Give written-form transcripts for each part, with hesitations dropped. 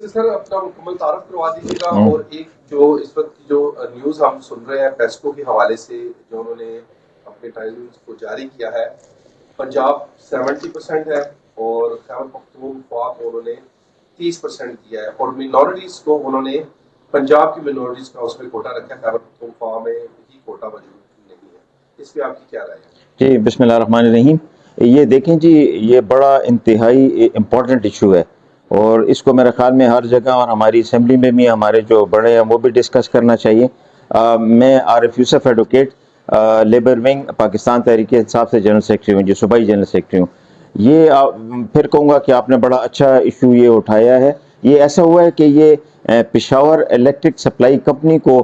سر اپنا مکمل تعارف کروا دیجیے گا، اور ایک جو اس وقت کی جو نیوز ہم سن رہے ہیں پیسکو کے حوالے سے جو انہوں نے اپنے انٹیلیجنس کو جاری کیا ہے، پنجاب 70% ہے اور خیبر پختونخوا کو انہوں نے 30% دیا ہے، اور مینورٹیز کو انہوں نے پنجاب کی مینورٹیز کا اس میں کوٹا رکھا ہے، خیبر پختونخوا میں ہی کوٹا موجود نہیں ہے۔ اس پہ آپ کی کیا رائے ہے؟ جی بسم اللہ الرحمن الرحیم۔ یہ دیکھیں جی، یہ بڑا انتہائی امپورٹنٹ ایشو ہے، اور اس کو میرے خیال میں ہر جگہ اور ہماری اسمبلی میں بھی ہمارے جو بڑے ہیں وہ بھی ڈسکس کرنا چاہیے۔ میں عارف یوسف advocate, labour wing Pakistan Tehreek Insaf سے جنرل سیکرٹری ہوں، جو صوبائی جنرل سیکرٹری ہوں۔ یہ پھر کہوں گا کہ آپ نے بڑا اچھا ایشو یہ اٹھایا ہے۔ یہ ایسا ہوا ہے کہ یہ پشاور الیکٹرک سپلائی کمپنی کو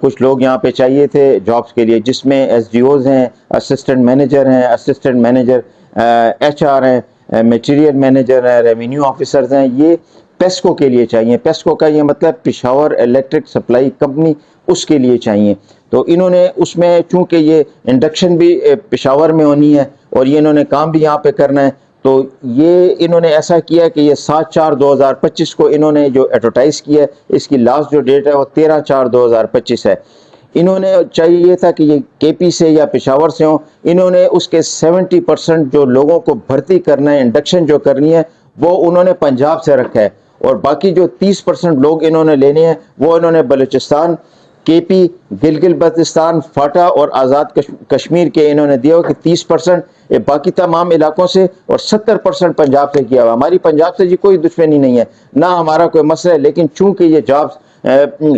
کچھ لوگ یہاں پہ چاہیے تھے جابس کے لیے، جس میں ایس ڈی اوز ہیں، اسسٹنٹ مینیجر ہیں، اسسٹنٹ مینیجر ایچ آر ہیں، میٹیریل مینیجر ہیں، ریونیو آفیسرز ہیں۔ یہ پیسکو کے لیے چاہیے۔ پیسکو کا یہ مطلب پشاور الیکٹرک سپلائی کمپنی، اس کے لیے چاہیے۔ تو انہوں نے اس میں چونکہ یہ انڈکشن بھی پشاور میں ہونی ہے اور یہ انہوں نے کام بھی یہاں پہ کرنا ہے، تو یہ انہوں نے ایسا کیا کہ یہ 7/4/2025 کو انہوں نے جو ایڈورٹائز کیا ہے، اس کی لاسٹ جو ڈیٹ ہے وہ 13/4/2025 ہے۔ انہوں نے چاہیے یہ تھا کہ یہ کے پی سے یا پشاور سے ہوں۔ انہوں نے اس کے 70% جو لوگوں کو بھرتی کرنا ہے، انڈکشن جو کرنی ہے، وہ انہوں نے پنجاب سے رکھا ہے، اور باقی جو 30% لوگ انہوں نے لینے ہیں وہ انہوں نے بلوچستان، کے پی، گلگت بلتستان، فاٹا اور آزاد کشمیر کے انہوں نے دیا ہو کہ 30% باقی تمام علاقوں سے، اور 70% پنجاب سے کیا ہوا۔ ہماری پنجاب سے جی کوئی دشمنی نہیں ہے، نہ ہمارا کوئی مسئلہ ہے، لیکن چونکہ یہ جابس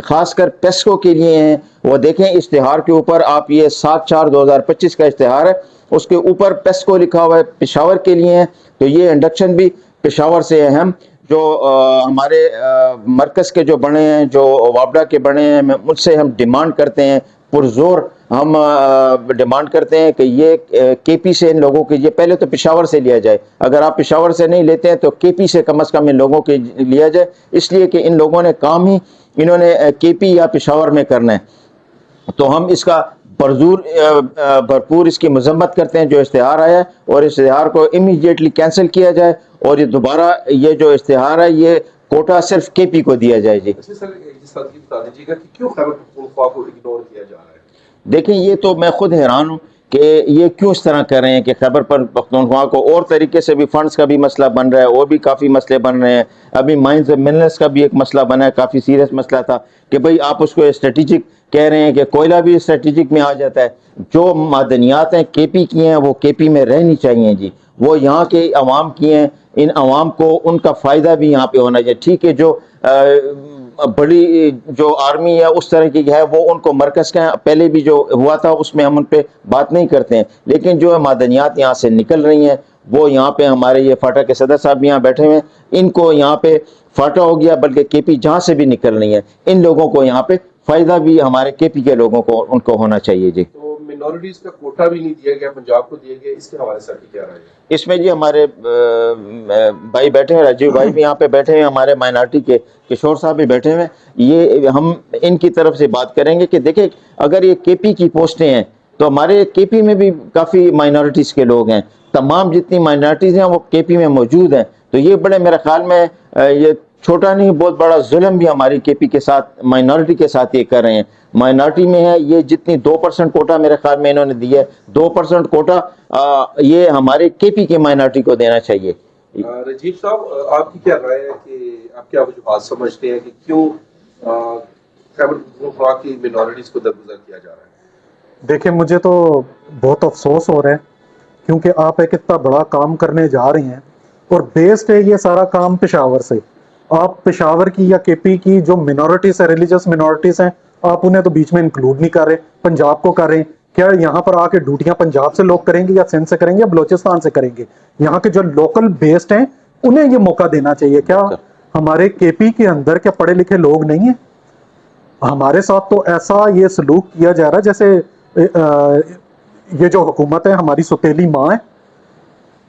خاص کر پیسکو کے لیے ہیں، وہ دیکھیں اشتہار کے اوپر آپ، یہ 7/4/2025 کا اشتہار ہے، اس کے اوپر پیسکو لکھا ہوا ہے، پشاور کے لیے ہیں، تو یہ انڈکشن بھی پشاور سے اہم جو ہمارے مرکز کے جو بڑے ہیں، جو وابڈا کے بڑے ہیں، مجھ سے ہم ڈیمانڈ کرتے ہیں، پرزور ہم ڈیمانڈ کرتے ہیں کہ یہ کے پی سے ان لوگوں کے یہ پہلے تو پشاور سے لیا جائے۔ اگر آپ پشاور سے نہیں لیتے ہیں تو کے پی سے کم از کم ان لوگوں کے لیا جائے، اس لیے کہ ان لوگوں نے کام ہی انہوں نے کے پی یا پشاور میں کرنا ہے۔ تو ہم اس کا بھرپور اس کی مذمت کرتے ہیں جو اشتہار آیا ہے، اور اشتہار کو امیڈیٹلی کینسل کیا جائے، اور یہ دوبارہ یہ جو اشتہار ہے یہ کوٹا صرف کے پی کو دیا جائے۔ جی سر اس بات کی بتا دیجیے گا کہ کیوں خیبر پختونخوا کو اگنور کیا جا رہا ہے؟ دیکھیں یہ تو میں خود حیران ہوں کہ یہ کیوں اس طرح کر رہے ہیں کہ خیبر پختونخوا کو اور طریقے سے بھی فنڈز کا بھی مسئلہ بن رہا ہے، اور بھی کافی مسئلے بن رہے ہیں۔ ابھی مائنز آف منرلز کا بھی ایک مسئلہ بنا ہے، کافی سیریس مسئلہ تھا کہ بھئی آپ اس کو اسٹریٹجک کہہ رہے ہیں کہ کوئلہ بھی اسٹریٹجک میں آ جاتا ہے۔ جو معدنیات ہیں کے پی کی ہیں وہ کے پی میں رہنی چاہیے جی، وہ یہاں کے عوام کی ہیں، ان عوام کو ان کا فائدہ بھی یہاں پہ ہونا چاہیے۔ ٹھیک ہے، جو بڑی جو آرمی ہے اس طرح کی ہے وہ ان کو مرکز کا پہلے بھی جو ہوا تھا اس میں ہم ان پہ بات نہیں کرتے ہیں، لیکن جو معدنیات یہاں سے نکل رہی ہیں وہ یہاں پہ ہمارے یہ فاٹا کے صدر صاحب بھی یہاں بیٹھے ہوئے ہیں، ان کو یہاں پہ فاٹا ہو گیا بلکہ کے پی جہاں سے بھی نکل رہی ہیں، ان لوگوں کو یہاں پہ فائدہ بھی ہمارے کے پی کے لوگوں کو ان کو ہونا چاہیے۔ جی تو مینورٹیز کا کوٹا بھی نہیں دیا گیا، پنجاب کو دیا گیا، اس کے حوالے سے آپ کی کیا رائے ہے؟ اس میں جی ہمارے بھائی بیٹھے ہیں، راجیو بھائی بھی یہاں پہ بیٹھے ہیں، ہمارے مائنارٹی کے کشور صاحب بھی بیٹھے ہوئے ہیں، یہ ہم ان کی طرف سے بات کریں گے کہ دیکھیں اگر یہ کے پی کی پوسٹیں ہیں تو ہمارے کے پی میں بھی کافی مائنارٹیز کے لوگ ہیں، تمام جتنی مائنارٹیز ہیں وہ کے پی میں موجود ہیں، تو یہ بڑے میرے خیال میں یہ چھوٹا نہیں بہت بڑا ظلم بھی ہماری کے پی کے ساتھ مائنارٹی کے ساتھ یہ کر رہے ہیں۔ مائنارٹی میں ہے یہ جتنی 2% کوٹا میرے خیال میں انہوں نے دیا ہے، 2% کوٹا یہ ہمارے کے پی کے مائنارٹی کو دینا چاہیے۔ رجیب صاحب آپ کی کیا رائے ہے کہ آپ کیا وجوہات سمجھتے ہیں کہ کیوں خیبر پختونخوا کی مینورٹیز کو درگزر کیا جا رہا ہے؟ دیکھیں مجھے تو بہت افسوس ہو رہا ہے، کیونکہ آپ ایک اتنا بڑا کام کرنے جا رہے ہیں اور بیسڈ ہے یہ سارا کام پشاور سے۔ آپ پشاور کی یا کے پی کی جو مینورٹیز ہیں، ریلیجس مینورٹیز ہیں، آپ انہیں تو بیچ میں انکلوڈ نہیں کر رہے، پنجاب کو کر رہے ہیں۔ کیا یہاں پر آ کے ڈیوٹیاں پنجاب سے لوگ کریں گے یا سندھ سے کریں گے یا بلوچستان سے کریں گے؟ یہاں کے جو لوکل بیسڈ ہیں انہیں یہ موقع دینا چاہیے۔ کیا ہمارے کے پی کے اندر کیا پڑھے لکھے لوگ نہیں ہیں؟ ہمارے ساتھ تو ایسا یہ سلوک کیا جا رہا ہے جیسے یہ جو حکومت ہے ہماری ستیلی ماں ہے،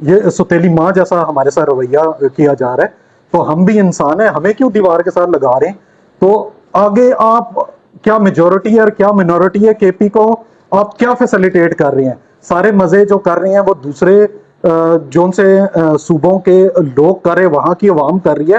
یہ ستیلی ماں جیسا ہمارے ساتھ رویہ کیا جا رہا ہے۔ تو ہم بھی انسان ہیں، ہمیں کیوں دیوار کے ساتھ لگا رہے ہیں؟ تو آگے آپ کیا میجورٹی ہے اور کیا منورٹی ہے، کے پی کو آپ کیا فیسلیٹیٹ کر رہے ہیں؟ سارے مزے جو کر رہے ہیں وہ دوسرے جو ان سے صوبوں کے لوگ کر رہے ہیں، وہاں کی عوام کر رہی ہے،